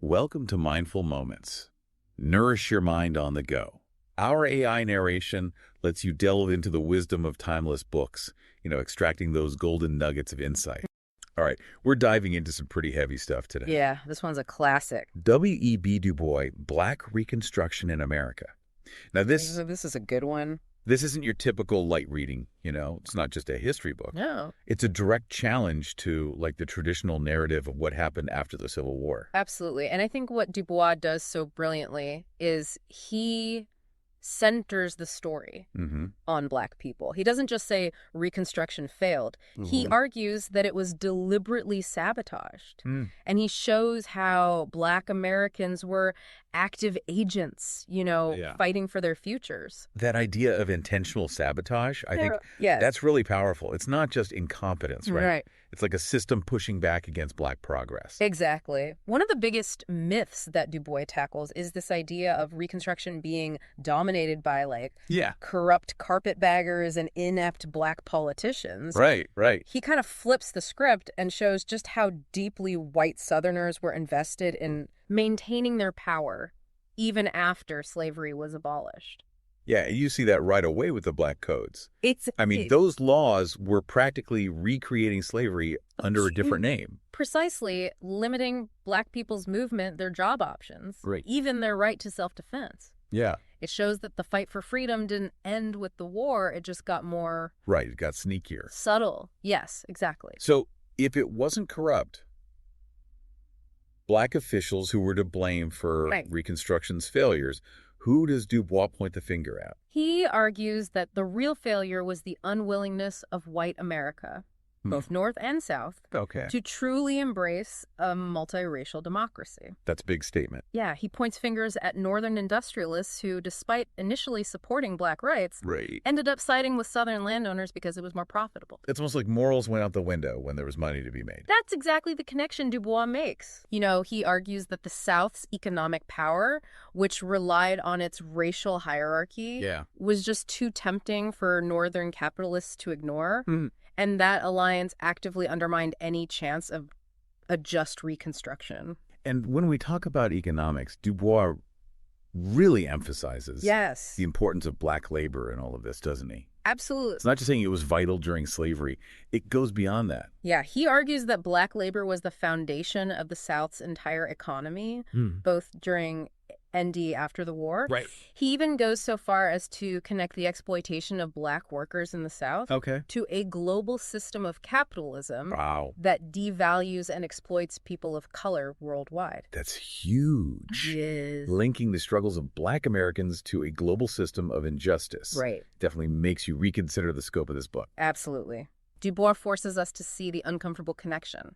Welcome to Mindful Moments. Nourish your mind on the go. Our AI narration lets you delve into the wisdom of timeless books, extracting those golden nuggets of insight. All right, we're diving into some pretty heavy stuff today. Yeah, this one's a classic. W.E.B. Du Bois, Black Reconstruction in America. Now, This is a good one. this isn't your typical light reading, It's not just a history book. No. It's a direct challenge to, the traditional narrative of what happened after the Civil War. Absolutely. And I think what Du Bois does so brilliantly is he centers the story on Black people. He doesn't just say Reconstruction failed. He argues that it was deliberately sabotaged. And he shows how Black Americans were active agents, fighting for their futures. That idea of intentional sabotage, I think that's really powerful. It's not just incompetence, right? Right. It's like a system pushing back against Black progress. Exactly. One of the biggest myths that Du Bois tackles is this idea of Reconstruction being dominated by, corrupt carpetbaggers and inept Black politicians. Right. He kind of flips the script and shows just how deeply white Southerners were invested in maintaining their power even after slavery was abolished. Yeah, you see that right away with the Black codes. I mean, those laws were practically recreating slavery under a different name. Precisely, limiting Black people's movement, their job options, even their right to self-defense. Yeah. It shows that the fight for freedom didn't end with the war. It just got more... Right, it got sneakier. Subtle. Yes, exactly. So if it wasn't corrupt, Black officials who were to blame for Reconstruction's failures, who does Du Bois point the finger at? He argues that the real failure was the unwillingness of white America, both North and South, to truly embrace a multiracial democracy. That's a big statement. Yeah, he points fingers at Northern industrialists who, despite initially supporting Black rights, ended up siding with Southern landowners because it was more profitable. It's almost like morals went out the window when there was money to be made. That's exactly the connection Du Bois makes. He argues that the South's economic power, which relied on its racial hierarchy, was just too tempting for Northern capitalists to ignore. And that alliance actively undermined any chance of a just Reconstruction. And when we talk about economics, Du Bois really emphasizes the importance of Black labor in all of this, doesn't he? Absolutely. It's not just saying it was vital during slavery. It goes beyond that. Yeah, he argues that Black labor was the foundation of the South's entire economy, both during and after the war. Right. He even goes so far as to connect the exploitation of Black workers in the South to a global system of capitalism that devalues and exploits people of color worldwide. That's huge. Yes. Linking the struggles of Black Americans to a global system of injustice. Right. Definitely makes you reconsider the scope of this book. Absolutely. Du Bois forces us to see the uncomfortable connection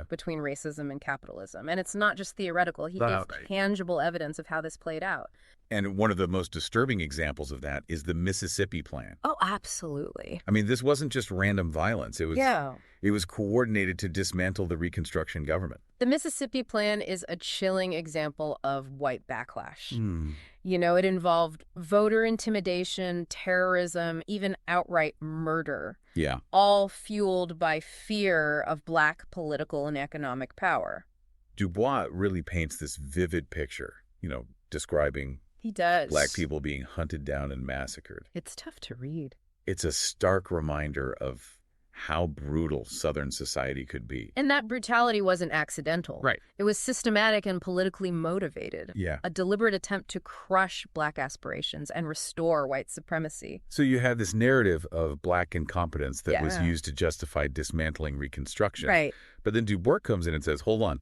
between racism and capitalism. And it's not just theoretical. He gives tangible evidence of how this played out. And one of the most disturbing examples of that is the Mississippi Plan. Oh, absolutely. I mean, this wasn't just random violence. It was coordinated to dismantle the Reconstruction government. The Mississippi Plan is a chilling example of white backlash. It involved voter intimidation, terrorism, even outright murder. Yeah. All fueled by fear of Black political and economic power. Du Bois really paints this vivid picture, describing Black people being hunted down and massacred. It's tough to read. It's a stark reminder of how brutal Southern society could be. And that brutality wasn't accidental. Right. It was systematic and politically motivated. Yeah. A deliberate attempt to crush Black aspirations and restore white supremacy. So you have this narrative of Black incompetence that was used to justify dismantling Reconstruction. Right. But then Du Bois comes in and says, hold on,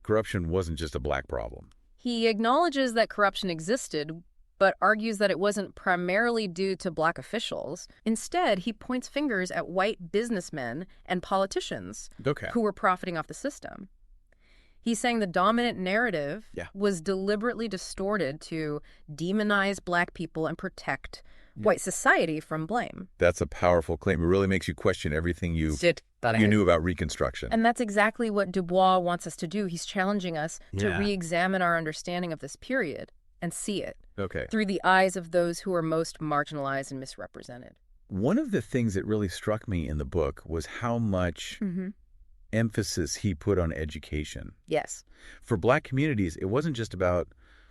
corruption wasn't just a Black problem. He acknowledges that corruption existed, but argues that it wasn't primarily due to Black officials. Instead, he points fingers at white businessmen and politicians who were profiting off the system. He's saying the dominant narrative was deliberately distorted to demonize Black people and protect white society from blame. That's a powerful claim. It really makes you question everything you knew about Reconstruction. And that's exactly what Du Bois wants us to do. He's challenging us to re-examine our understanding of this period and see it through the eyes of those who are most marginalized and misrepresented. One of the things that really struck me in the book was how much emphasis he put on education. Yes. For Black communities, it wasn't just about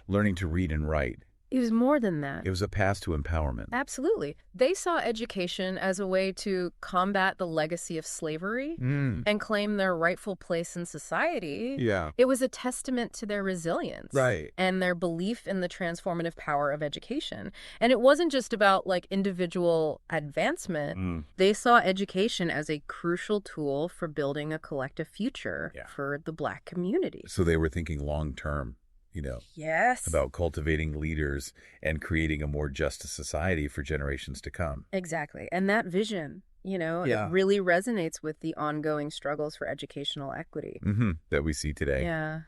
learning to read and write. It was more than that. It was a path to empowerment. Absolutely. They saw education as a way to combat the legacy of slavery and claim their rightful place in society. Yeah. It was a testament to their resilience. Right. And their belief in the transformative power of education. And it wasn't just about like individual advancement. They saw education as a crucial tool for building a collective future for the Black community. So they were thinking long term. Yes. About cultivating leaders and creating a more just society for generations to come. Exactly. And that vision, it really resonates with the ongoing struggles for educational equity. That we see today. Yeah.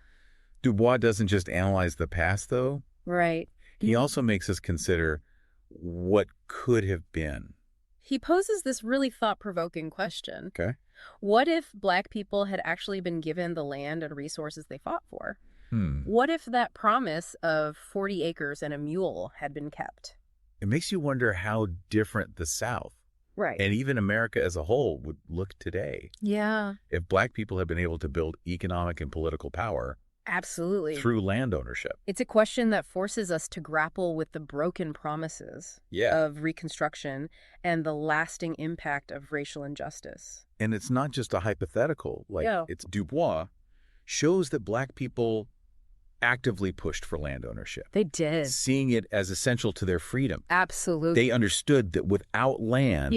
Du Bois doesn't just analyze the past, though. Right. He also makes us consider what could have been. He poses this really thought-provoking question. Okay. What if Black people had actually been given the land and resources they fought for? What if that promise of 40 acres and a mule had been kept? It makes you wonder how different the South, and even America as a whole, would look today. Yeah. If Black people had been able to build economic and political power. Absolutely. Through land ownership. It's a question that forces us to grapple with the broken promises of Reconstruction and the lasting impact of racial injustice. And it's not just a hypothetical. It's Du Bois shows that Black people actively pushed for land ownership. They did. Seeing it as essential to their freedom. Absolutely. They understood that without land,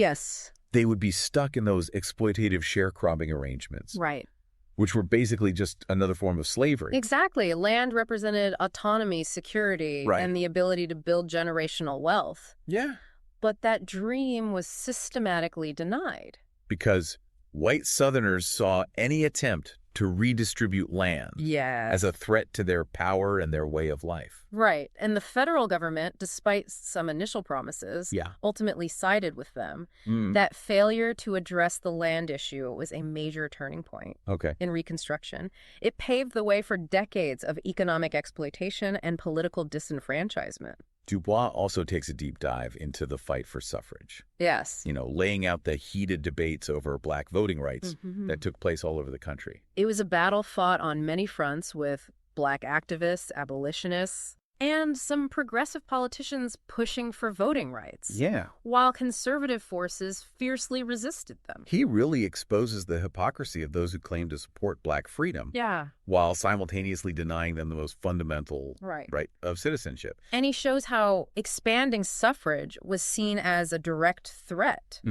they would be stuck in those exploitative sharecropping arrangements. Right. Which were basically just another form of slavery. Exactly. Land represented autonomy, security, and the ability to build generational wealth. Yeah. But that dream was systematically denied. Because white Southerners saw any attempt to redistribute land as a threat to their power and their way of life. Right. And the federal government, despite some initial promises, ultimately sided with them. That failure to address the land issue was a major turning point in Reconstruction. It paved the way for decades of economic exploitation and political disenfranchisement. Du Bois also takes a deep dive into the fight for suffrage. Yes. Laying out the heated debates over Black voting rights that took place all over the country. It was a battle fought on many fronts with Black activists, abolitionists, and some progressive politicians pushing for voting rights. Yeah. While conservative forces fiercely resisted them. He really exposes the hypocrisy of those who claim to support Black freedom. Yeah. While simultaneously denying them the most fundamental right of citizenship. And he shows how expanding suffrage was seen as a direct threat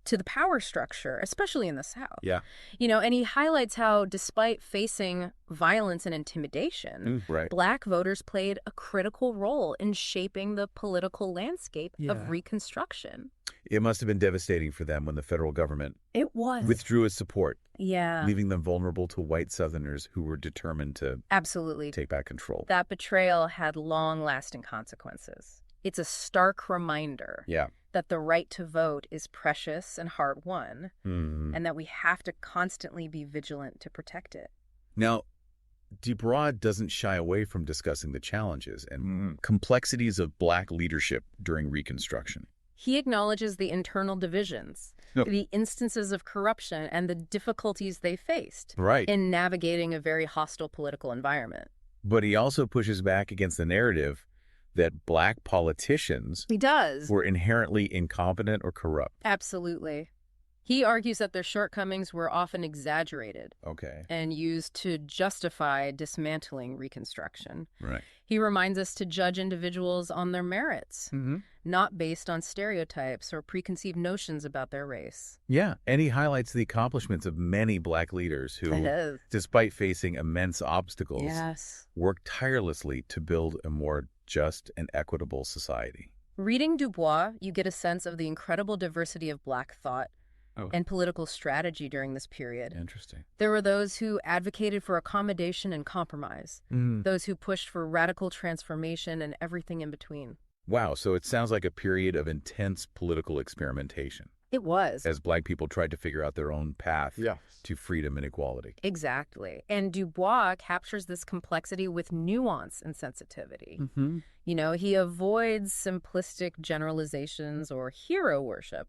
to the power structure, especially in the South. Yeah. And he highlights how, despite facing violence and intimidation, Black voters played a critical role in shaping the political landscape of Reconstruction. It must have been devastating for them when the federal government withdrew its support, leaving them vulnerable to white Southerners who were determined to take back control. That betrayal had long-lasting consequences. It's a stark reminder that the right to vote is precious and hard-won, and that we have to constantly be vigilant to protect it. Now, Du Bois doesn't shy away from discussing the challenges and complexities of Black leadership during Reconstruction. He acknowledges the internal divisions, the instances of corruption, and the difficulties they faced in navigating a very hostile political environment. But he also pushes back against the narrative that Black politicians were inherently incompetent or corrupt. Absolutely. He argues that their shortcomings were often exaggerated and used to justify dismantling Reconstruction. Right. He reminds us to judge individuals on their merits, not based on stereotypes or preconceived notions about their race. Yeah, and he highlights the accomplishments of many Black leaders who, despite facing immense obstacles, worked tirelessly to build a more just and equitable society. Reading Du Bois, you get a sense of the incredible diversity of Black thought and political strategy during this period. Interesting. There were those who advocated for accommodation and compromise, those who pushed for radical transformation, and everything in between. Wow, so it sounds like a period of intense political experimentation. It was. As Black people tried to figure out their own path to freedom and equality. Exactly. And Du Bois captures this complexity with nuance and sensitivity. He avoids simplistic generalizations or hero worship,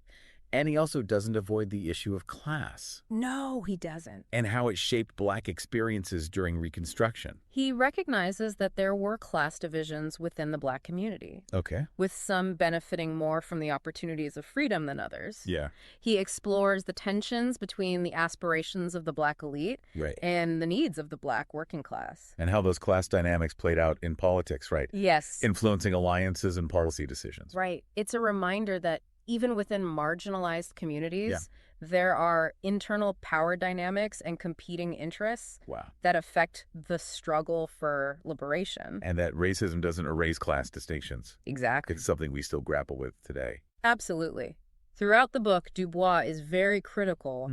And he also doesn't avoid the issue of class No, he doesn't. and how it shaped Black experiences during Reconstruction. He recognizes that there were class divisions within the Black community, Okay. with some benefiting more from the opportunities of freedom than others. Yeah. He explores the tensions between the aspirations of the Black elite Right. and the needs of the Black working class. And how those class dynamics played out in politics, right? Yes. Influencing alliances and policy decisions. Right. It's a reminder that even within marginalized communities, there are internal power dynamics and competing interests Wow. that affect the struggle for liberation. And that racism doesn't erase class distinctions. Exactly. It's something we still grapple with today. Absolutely. Throughout the book, Du Bois is very critical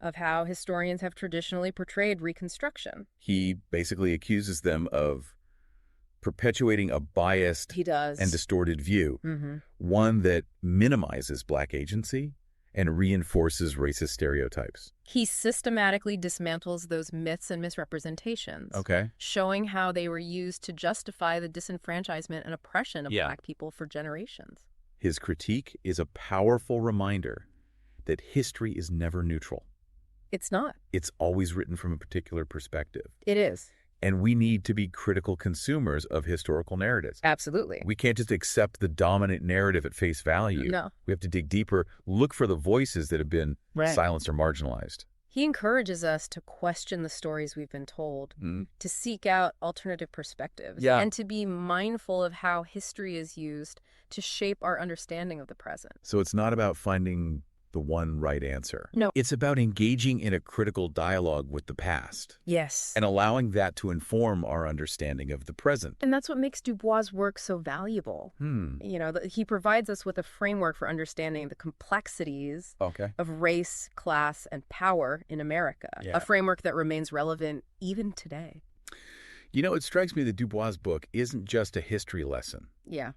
of how historians have traditionally portrayed Reconstruction. He basically accuses them of perpetuating a biased He does. and distorted view, one that minimizes Black agency and reinforces racist stereotypes. He systematically dismantles those myths and misrepresentations, Okay. showing how they were used to justify the disenfranchisement and oppression of Black people for generations. His critique is a powerful reminder that history is never neutral. It's not. It's always written from a particular perspective. It is. And we need to be critical consumers of historical narratives. Absolutely. We can't just accept the dominant narrative at face value. No. We have to dig deeper, look for the voices that have been silenced or marginalized. He encourages us to question the stories we've been told, to seek out alternative perspectives, and to be mindful of how history is used to shape our understanding of the present. So it's not about finding the one right answer. No. It's about engaging in a critical dialogue with the past Yes. and allowing that to inform our understanding of the present. And that's what makes Du Bois' work so valuable. You know, he provides us with a framework for understanding the complexities of race, class, and power in America, a framework that remains relevant even today. You know, it strikes me that Du Bois' book isn't just a history lesson. Yeah.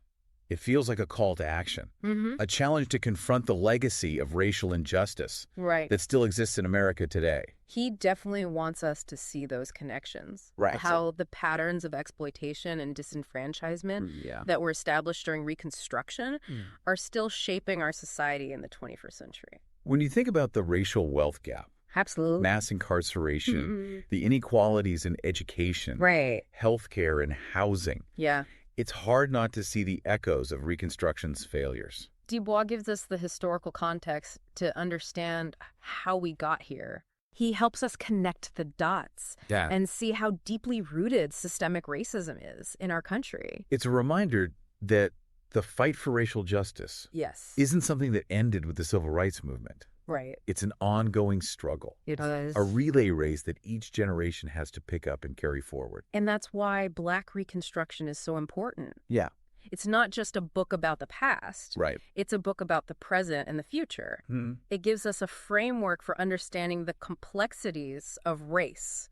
It feels like a call to action, a challenge to confront the legacy of racial injustice that still exists in America today. He definitely wants us to see those connections. Right. How the patterns of exploitation and disenfranchisement that were established during Reconstruction are still shaping our society in the 21st century. When you think about the racial wealth gap, Absolutely. mass incarceration, the inequalities in education, healthcare, and housing, it's hard not to see the echoes of Reconstruction's failures. Du Bois gives us the historical context to understand how we got here. He helps us connect the dots and see how deeply rooted systemic racism is in our country. It's a reminder that the fight for racial justice isn't something that ended with the Civil Rights Movement. Right. It's an ongoing struggle. It is. A relay race that each generation has to pick up and carry forward. And that's why Black Reconstruction is so important. Yeah. It's not just a book about the past. Right. It's a book about the present and the future. It gives us a framework for understanding the complexities of race,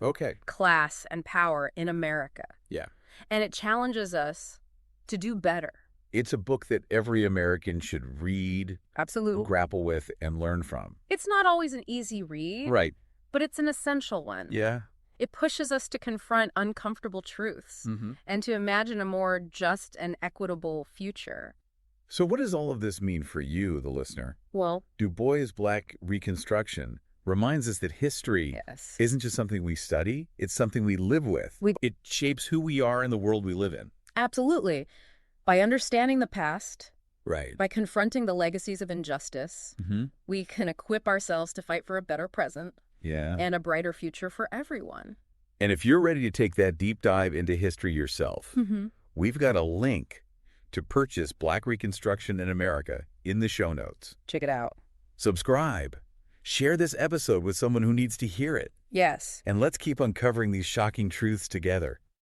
class, and power in America. Yeah. And it challenges us to do better. It's a book that every American should read, Absolutely, grapple with, and learn from. It's not always an easy read, Right. but it's an essential one. Yeah. It pushes us to confront uncomfortable truths and to imagine a more just and equitable future. So what does all of this mean for you, the listener? Well, Du Bois' Black Reconstruction reminds us that history isn't just something we study, it's something we live with. It shapes who we are in the world we live in. Absolutely. By understanding the past, Right. by confronting the legacies of injustice, we can equip ourselves to fight for a better present and a brighter future for everyone. And if you're ready to take that deep dive into history yourself, we've got a link to purchase Black Reconstruction in America in the show notes. Check it out. Subscribe. Share this episode with someone who needs to hear it. Yes. And let's keep uncovering these shocking truths together.